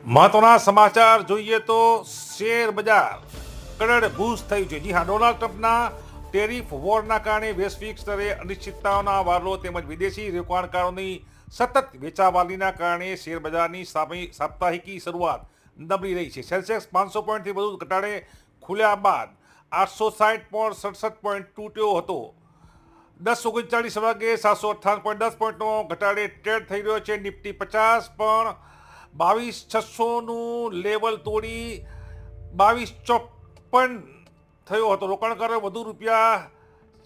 મહત્વના સમાચાર જોઈએ તો શેર બજાર કડડભૂસ થયું છે. જી હા, ડોનાલ્ડ ટ્રમ્પના ટેરિફ વોરના કારણે વૈશ્વિક સ્તરે અનિશ્ચિતતાઓના વાદળો તેમજ વિદેશી રોકાણકારોની સતત વેચાવાલીના કારણે શેર બજારની સાપ્તાહિકી શરૂઆત નબળી રહી છે. સેન્સેક્સ 500 પોઈન્ટથી વધુ ઘટાડે ખુલ્યા બાદ 860.67 પોઈન્ટ તૂટ્યો હતો. 10:39 વાગે 758.10 પોઈન્ટનો ઘટાડે ટ્રેડ થઈ રહ્યો છે. નિફ્ટી 50 પણ 22,600નું લેવલ તોડી 22,054 થયો હતો. રોકાણકારોએ વધુ રૂપિયા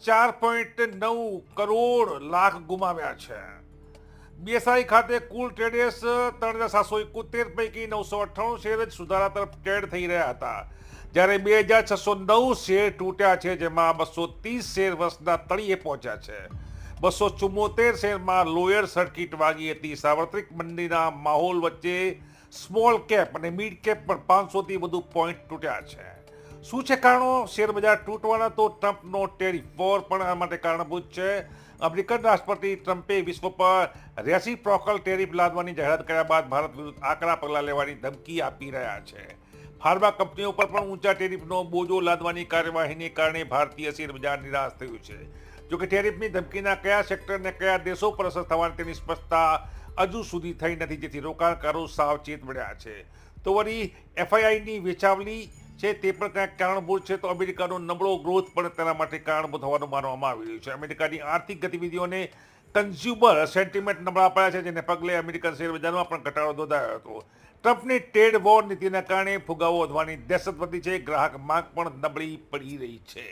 4.9 કરોડ લાખ ગુમાવ્યા છે. બીએસઆઈ ખાતે કુલ ટ્રેડર્સ 3,771 પૈકી 998 શેર જ સુધારા તરફ ટ્રેડ થઈ રહ્યા હતા, જ્યારે 2,609 શેર તૂટ્યા છે, જેમાં 230 શેર વર્ષના તળિયે પહોંચ્યા છે. 274 શેરમાં લોયર સર્કિટ વાગી હતી. સાર્વત્રિક મંદીના માહોલ વચ્ચે સ્મોલ કેપ અને મિડ કેપ પર 500થી વધુ પોઈન્ટ તૂટ્યા છે. શું છે કારણો શેર બજાર તૂટવાના? તો ટ્રમ્પનો ટેરિફ વોર પણ આ માટે કારણભૂત છે. અમેરિકન રાષ્ટ્રપતિ ટ્રમ્પે વિશ્વ પર રેસિપ્રોકલ ટેરિફ લાદવાની જાહેરાત કર્યા બાદ ભારત વિરુદ્ધ આકરા પગલાં લેવાની ધમકી આપી રહ્યા છે. ફાર્મા કંપનીઓ પર પણ ઊંચા ટેરિફનો બોજો લાદવાની કાર્યવાહીને કારણે ભારતીય શેર બજાર નિરાશ થયું છે. જોકે ટેરિફની ધમકીના કયા સેક્ટર અને કયા દેશો પર અસર થવાની તેની સ્પષ્ટતા હજુ સુધી થઈ નથી, જેથી રોકાણકારો સાવચેત બન્યા છે. તો વળી એફઆઈઆઈની વેચાવલી છે તે પણ ક્યાંક કારણભૂત છે. તો અમેરિકાનો નબળો ગ્રોથ પણ તેના માટે કારણભૂત હોવાનું માનવામાં આવી રહ્યું છે. અમેરિકાની આર્થિક ગતિવિધિઓને કન્ઝ્યુમર સેન્ટિમેન્ટ નબળા પડ્યા છે, જેને પગલે અમેરિકન શેર બજારમાં પણ ઘટાડો નોંધાયો હતો. ટ્રમ્પની ટ્રેડ વોર નીતિના કારણે ફુગાવો વધવાની દહેશત વધી છે. ગ્રાહક માંગ પણ નબળી પડી રહી છે.